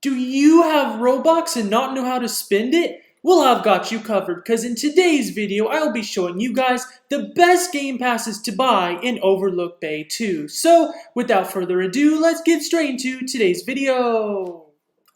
Do you have Robux and not know how to spend it? Well, I've got you covered, because in today's video, I'll be showing you guys the best game passes to buy in Overlook Bay 2. So, without further ado, let's get straight into today's video.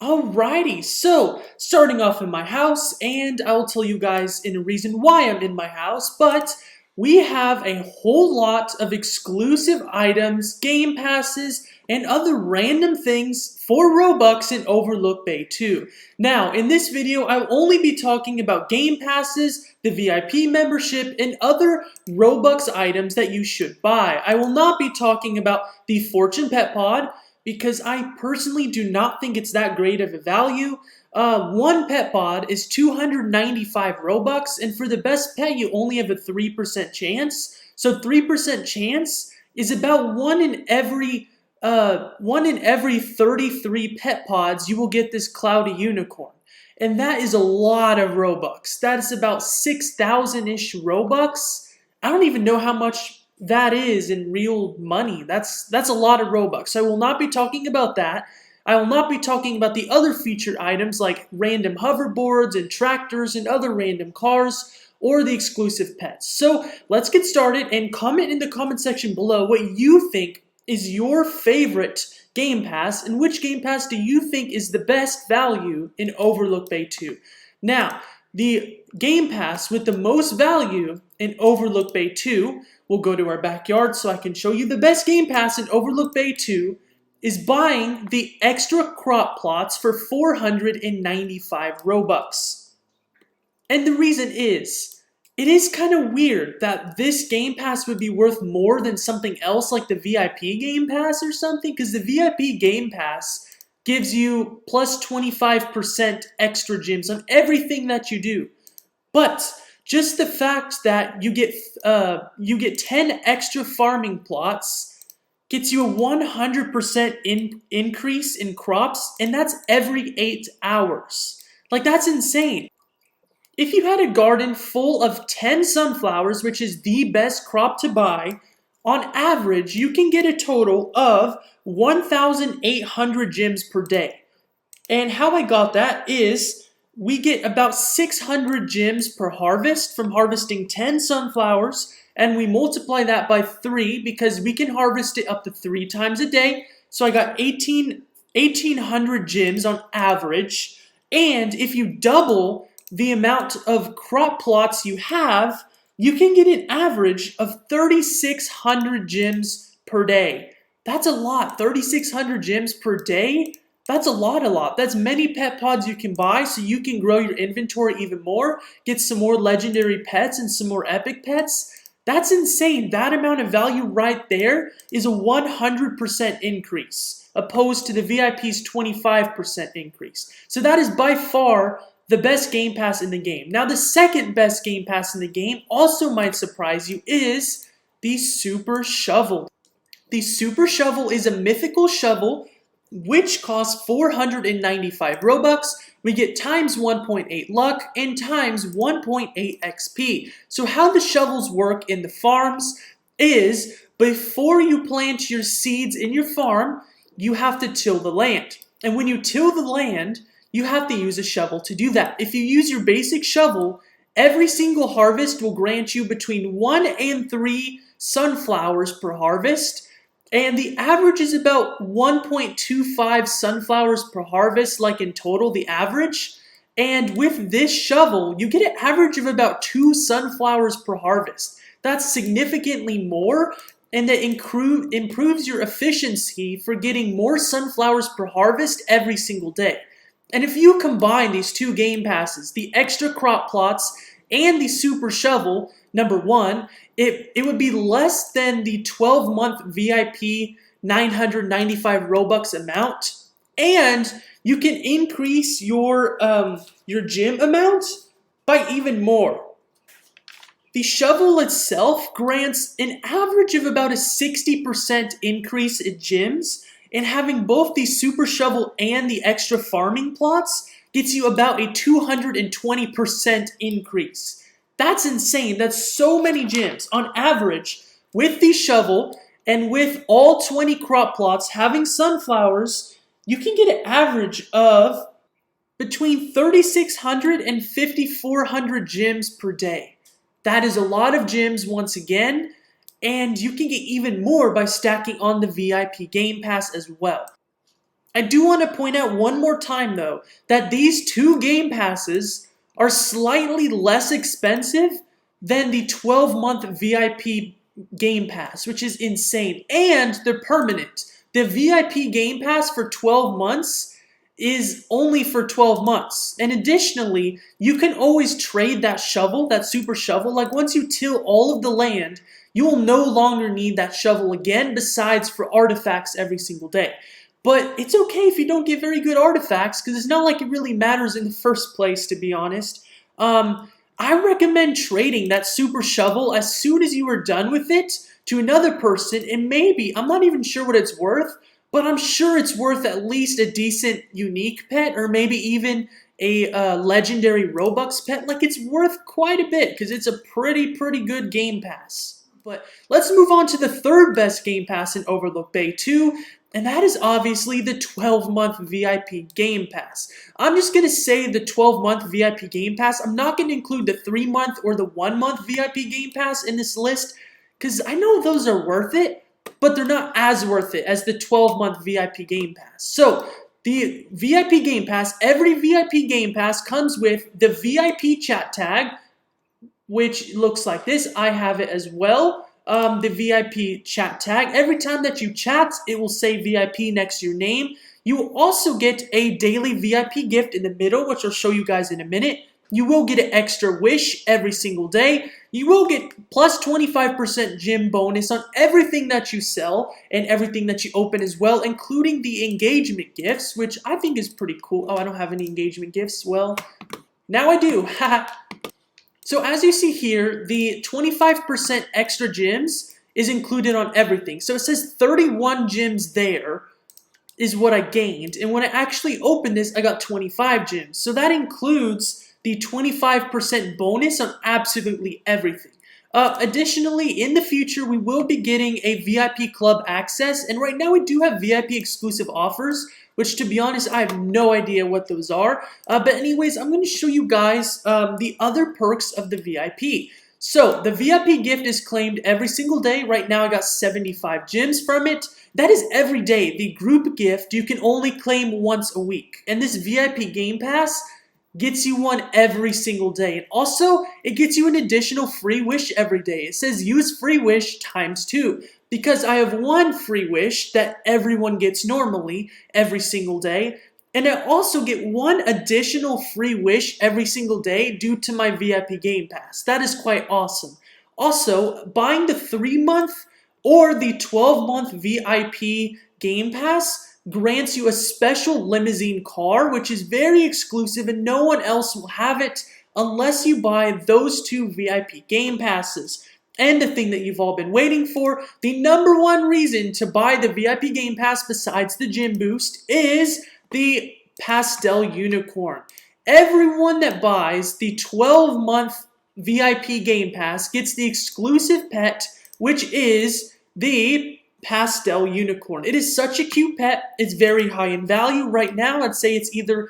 Alrighty, so, starting off in my house, and I'll tell you guys in a reason why I'm in my house, but we have a whole lot of exclusive items, game passes, and other random things for Robux in Overlook Bay 2. Now, in this video, I'll only be talking about game passes, the VIP membership, and other Robux items that you should buy. I will not be talking about the Fortune Pet Pod, because I personally do not think it's that great of a value. One pet pod is 295 Robux, and for the best pet, you only have a 3% chance. So 3% chance is about one in every 33 pet pods, you will get this cloudy unicorn. And that is a lot of Robux. That is about 6,000-ish Robux. I don't even know how much that is in real money. That's a lot of Robux. I will not be talking about that. I will not be talking about the other featured items like random hoverboards and tractors and other random cars or the exclusive pets. So let's get started and comment in the comment section below what you think is your favorite Game Pass and which Game Pass do you think is the best value in Overlook Bay 2. Now, the Game Pass with the most value in Overlook Bay 2, we'll go to our backyard so I can show you the best Game Pass in Overlook Bay 2, is buying the extra crop plots for 495 Robux. And the reason is, it is kind of weird that this Game Pass would be worth more than something else like the VIP Game Pass or something, because the VIP Game Pass gives you plus 25% extra gems on everything that you do. But just the fact that you get 10 extra farming plots gets you a 100% increase in crops, and that's every 8 hours. Like, that's insane. If you had a garden full of 10 sunflowers, which is the best crop to buy, on average, you can get a total of 1,800 gems per day. And how I got that is, we get about 600 gems per harvest from harvesting 10 sunflowers, and we multiply that by 3 because we can harvest it up to 3 times a day. So I got 1,800 gems on average. And if you double the amount of crop plots you have, you can get an average of 3,600 gems per day. That's a lot. 3,600 gems per day? That's a lot. That's many pet pods you can buy so you can grow your inventory even more, get some more legendary pets and some more epic pets. That's insane. That amount of value right there is a 100% increase, opposed to the VIP's 25% increase. So that is by far the best Game Pass in the game. Now, the second best Game Pass in the game also might surprise you is the Super Shovel. The Super Shovel is a mythical shovel which costs 495 Robux. We get times 1.8 luck and times 1.8 XP. So how the shovels work in the farms is, before you plant your seeds in your farm, you have to till the land. And when you till the land, you have to use a shovel to do that. If you use your basic shovel, every single harvest will grant you between 1 and 3 sunflowers per harvest. And the average is about 1.25 sunflowers per harvest, like in total, the average. And with this shovel, you get an average of about 2 sunflowers per harvest. That's significantly more, and that improves your efficiency for getting more sunflowers per harvest every single day. And if you combine these two game passes, the extra crop plots and the super shovel, number one, it would be less than the 12-month VIP 995 Robux amount, and you can increase your gem amount by even more. The shovel itself grants an average of about a 60% increase in gems, and having both the super shovel and the extra farming plots gets you about a 220% increase. That's insane. That's so many gems. On average, with the shovel and with all 20 crop plots having sunflowers, you can get an average of between 3,600 and 5,400 gems per day. That is a lot of gems once again, and you can get even more by stacking on the VIP Game Pass as well. I do want to point out one more time though, that these two Game Passes are slightly less expensive than the 12-month VIP Game Pass, which is insane, and they're permanent. The VIP Game Pass for 12 months is only for 12 months. And additionally, you can always trade that shovel, that super shovel. Like once you till all of the land, you will no longer need that shovel again, besides for artifacts every single day. But it's okay if you don't get very good artifacts, because it's not like it really matters in the first place, to be honest. I recommend trading that super shovel as soon as you are done with it to another person, and maybe, I'm not even sure what it's worth, but I'm sure it's worth at least a decent unique pet, or maybe even a legendary Robux pet. Like, it's worth quite a bit, because it's a pretty good Game Pass. But let's move on to the third best Game Pass in Overlook Bay 2, and that is obviously the 12-month VIP Game Pass. I'm just going to say the 12-month VIP Game Pass. I'm not going to include the 3-month or the 1-month VIP Game Pass in this list, because I know those are worth it, but they're not as worth it as the 12-month VIP Game Pass. So, the VIP Game Pass, every VIP Game Pass comes with the VIP chat tag, which looks like this. I have it as well. The VIP chat tag. Every time that you chat, it will say VIP next to your name. You will also get a daily VIP gift in the middle, which I'll show you guys in a minute. You will get an extra wish every single day. You will get plus 25% gem bonus on everything that you sell and everything that you open as well, including the engagement gifts, which I think is pretty cool. Oh, I don't have any engagement gifts. Well, now I do. So as you see here, the 25% extra gems is included on everything. So it says 31 gems there is what I gained. And when I actually opened this, I got 25 gems. So that includes the 25% bonus on absolutely everything. Additionally, in the future, we will be getting a VIP club access. And right now we do have VIP exclusive offers, which, to be honest, I have no idea what those are. But anyways, I'm going to show you guys the other perks of the VIP. So, the VIP gift is claimed every single day. Right now, I got 75 gems from it. That is every day. The group gift, you can only claim once a week. And this VIP Game Pass gets you one every single day. And also, it gets you an additional free wish every day. It says use free wish times 2. Because I have one free wish that everyone gets normally every single day. And I also get one additional free wish every single day due to my VIP Game Pass. That is quite awesome. Also, buying the 3-month or the 12-month VIP Game Pass grants you a special limousine car, which is very exclusive and no one else will have it unless you buy those 2 VIP Game Passes. And the thing that you've all been waiting for, the number one reason to buy the VIP Game Pass besides the gym boost is the Pastel Unicorn. Everyone that buys the 12-month VIP Game Pass gets the exclusive pet, which is the Pastel Unicorn. It is such a cute pet. It's very high in value. Right now, I'd say it's either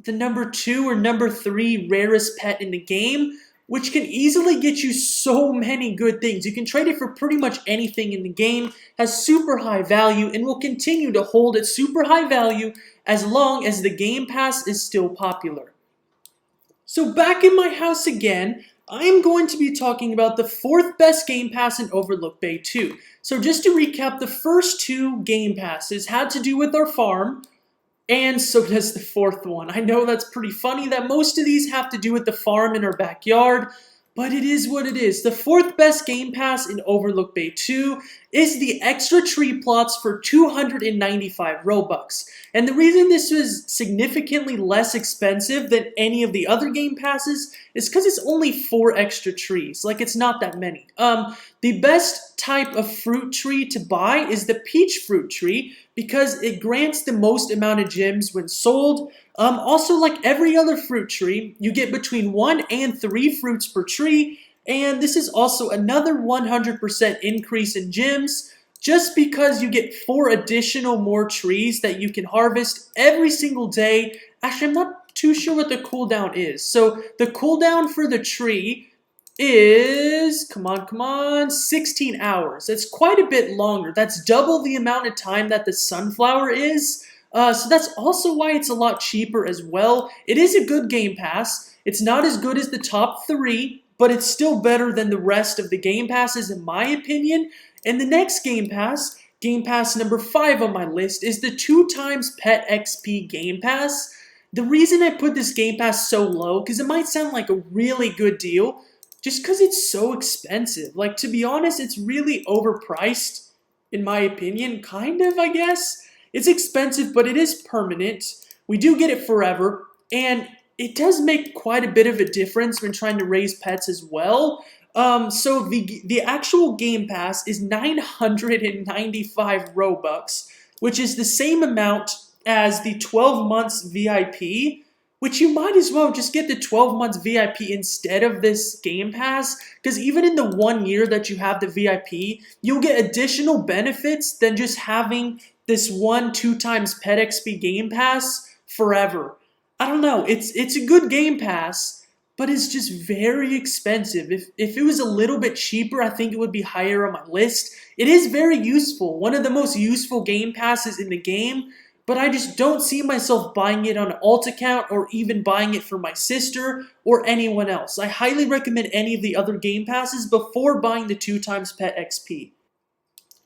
the number 2 or number 3 rarest pet in the game, which can easily get you so many good things. You can trade it for pretty much anything in the game, has super high value, and will continue to hold its super high value as long as the Game Pass is still popular. So back in my house again, I am going to be talking about the 4th best Game Pass in Overlook Bay 2. So just to recap, the first 2 Game Passes had to do with our farm, and so does the 4th one. I know that's pretty funny that most of these have to do with the farm in our backyard, but it is what it is. The 4th best Game Pass in Overlook Bay 2 is the extra tree plots for 295 Robux. And the reason this was significantly less expensive than any of the other Game Passes is because it's only 4 extra trees. Like, it's not that many. The best type of fruit tree to buy is the peach fruit tree because it grants the most amount of gems when sold. Also, like every other fruit tree, you get between 1 and 3 fruits per tree, and this is also another 100% increase in gems. just because you get 4 additional more trees that you can harvest every single day. Actually, I'm not too sure what the cooldown is. So the cooldown for the tree is, come on, 16 hours. That's quite a bit longer. That's double the amount of time that the sunflower is. So that's also why it's a lot cheaper as well. It is a good Game Pass. It's not as good as the top 3, but it's still better than the rest of the Game Passes in my opinion. And the next Game Pass number 5 on my list, is the 2 times Pet XP Game Pass. The reason I put this Game Pass so low, because it might sound like a really good deal, just because it's so expensive. Like, to be honest, it's really overpriced, in my opinion, kind of, I guess. It's expensive, but it is permanent. We do get it forever, and it does make quite a bit of a difference when trying to raise pets as well. So the actual Game Pass is 995 Robux, which is the same amount as the 12 months VIP, which you might as well just get the 12 months VIP instead of this Game Pass, because even in the 1 year that you have the VIP, you'll get additional benefits than just having this 2 times Pet XP Game Pass forever. I don't know, it's a good Game Pass, but it's just very expensive. If it was a little bit cheaper, I think it would be higher on my list. It is very useful, one of the most useful Game Passes in the game, but I just don't see myself buying it on an alt account or even buying it for my sister or anyone else. I highly recommend any of the other Game Passes before buying the 2 times Pet XP.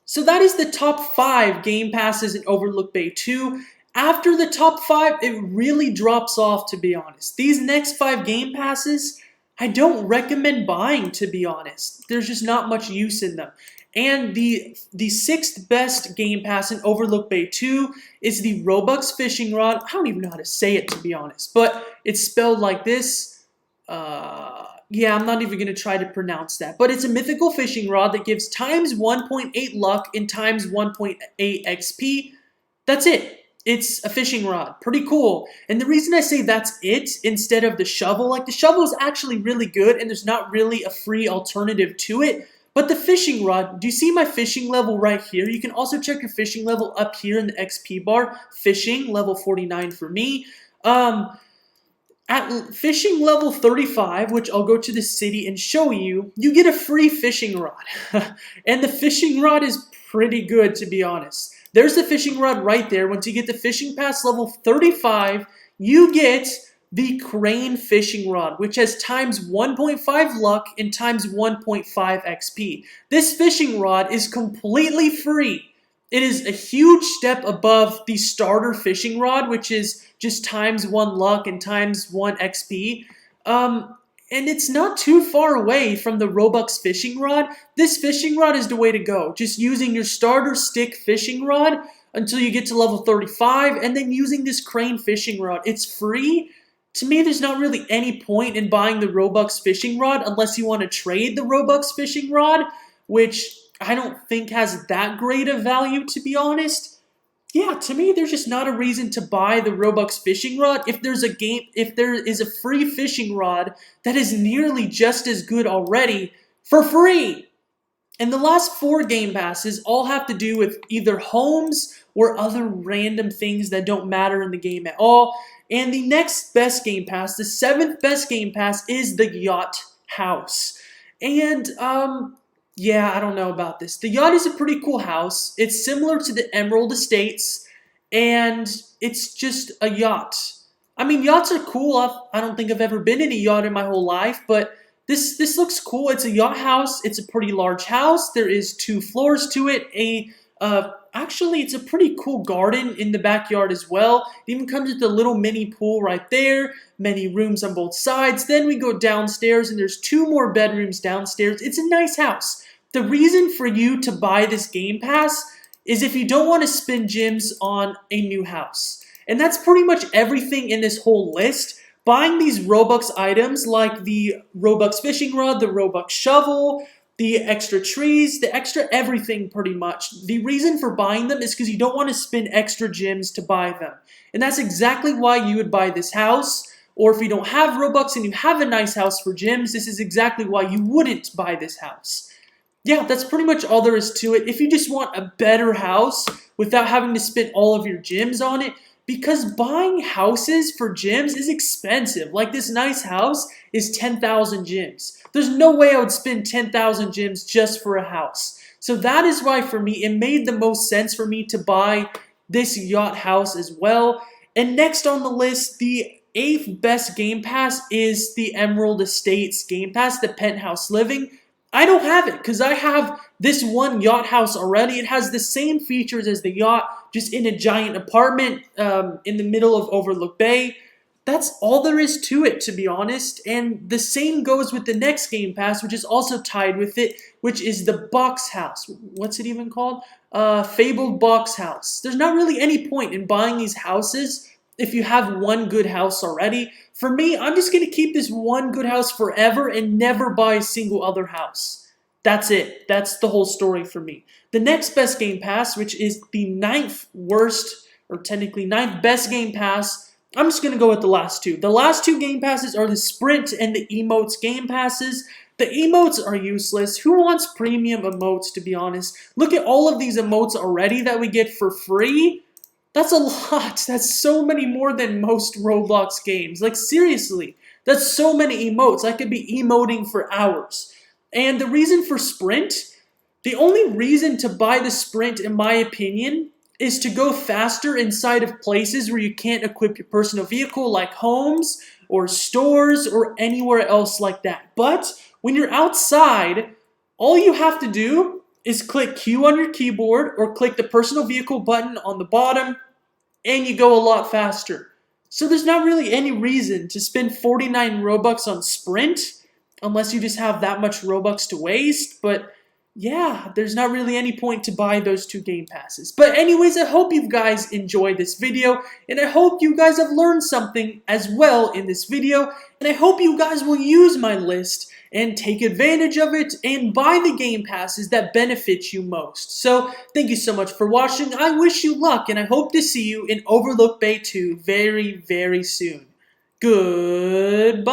So that is the top 5 Game Passes in Overlook Bay 2. After the top 5, it really drops off, to be honest. These next 5 Game Passes, I don't recommend buying, to be honest. There's just not much use in them. And the 6th best Game Pass in Overlook Bay 2 is the Robux Fishing Rod. I don't even know how to say it, to be honest, but it's spelled like this. Yeah, I'm not even going to try to pronounce that. But it's a mythical fishing rod that gives times 1.8 luck and times 1.8 XP. That's it. It's a fishing rod. Pretty cool. And the reason I say that's it instead of the shovel, like the shovel is actually really good and there's not really a free alternative to it. But the fishing rod, do you see my fishing level right here? You can also check your fishing level up here in the XP bar. Fishing, level 49 for me. At fishing level 35, which I'll go to the city and show you, you get a free fishing rod. And the fishing rod is pretty good, to be honest. There's the fishing rod right there. Once you get the fishing pass level 35, you get the crane fishing rod, which has times 1.5 luck and times 1.5 XP. This fishing rod is completely free. It is a huge step above the starter fishing rod, which is just times 1 luck and times 1 XP. And it's not too far away from the Robux fishing rod. This fishing rod is the way to go. Just using your starter stick fishing rod until you get to level 35, and then using this crane fishing rod. It's free. To me, there's not really any point in buying the Robux fishing rod unless you want to trade the Robux fishing rod, which I don't think has that great of value, to be honest. Yeah, to me, there's just not a reason to buy the Robux fishing rod if there is a free fishing rod that is nearly just as good already for free. And the last 4 Game Passes all have to do with either homes or other random things that don't matter in the game at all. And the next best Game Pass, the 7th best Game Pass, is the Yacht House. And, yeah, I don't know about this. The yacht is a pretty cool house. It's similar to the Emerald Estates, and it's just a yacht. I mean, yachts are cool. I don't think I've ever been in a yacht in my whole life, but this looks cool. It's a yacht house. It's a pretty large house. There is 2 floors to it. Actually, it's a pretty cool garden in the backyard as well. It even comes with a little mini pool right there. Many rooms on both sides. Then we go downstairs, and there's 2 more bedrooms downstairs. It's a nice house. The reason for you to buy this Game Pass is if you don't want to spend gems on a new house. And that's pretty much everything in this whole list. Buying these Robux items like the Robux fishing rod, the Robux shovel, the extra trees, the extra everything pretty much. The reason for buying them is because you don't want to spend extra gems to buy them. And that's exactly why you would buy this house. Or if you don't have Robux and you have a nice house for gems, this is exactly why you wouldn't buy this house. yeah, that's pretty much all there is to it. If you just want a better house without having to spend all of your gems on it, because buying houses for gems is expensive. Like this nice house is 10,000 gems. There's no way I would spend 10,000 gems just for a house. So that is why for me, it made the most sense for me to buy this yacht house as well. And next on the list, the 8th best Game Pass is the Emerald Estates Game Pass, the Penthouse Living. I don't have it because I have this one yacht house already. It has the same features as the yacht, just in a giant apartment in the middle of Overlook Bay. That's all there is to it, to be honest. And the same goes with the next Game Pass, which is also tied with it, which is the Box House. What's it even called? Fabled Box House. There's not really any point in buying these houses if you have one good house already. For me, I'm just going to keep this one good house forever and never buy a single other house. That's it. That's the whole story for me. The next best Game Pass, which is the 9th worst, or technically 9th best Game Pass, I'm just going to go with the last two. The last two Game Passes are the Sprint and the Emotes Game Passes. The emotes are useless. Who wants premium emotes, to be honest? Look at all of these emotes already that we get for free. That's a lot. That's so many more than most Roblox games. Like, seriously, that's so many emotes. I could be emoting for hours. And the reason for Sprint, the only reason to buy the Sprint, in my opinion, is to go faster inside of places where you can't equip your personal vehicle, like homes or stores or anywhere else like that. But when you're outside, all you have to do is click Q on your keyboard or click the personal vehicle button on the bottom, and you go a lot faster. So there's not really any reason to spend 49 Robux on Sprint, unless you just have that much Robux to waste. But yeah, there's not really any point to buy those two Game Passes. But anyways, I hope you guys enjoyed this video, and I hope you guys have learned something as well in this video, and I hope you guys will use my list and take advantage of it and buy the Game Passes that benefit you most. So, thank you so much for watching. I wish you luck, and I hope to see you in Overlook Bay 2 very, very soon. Goodbye!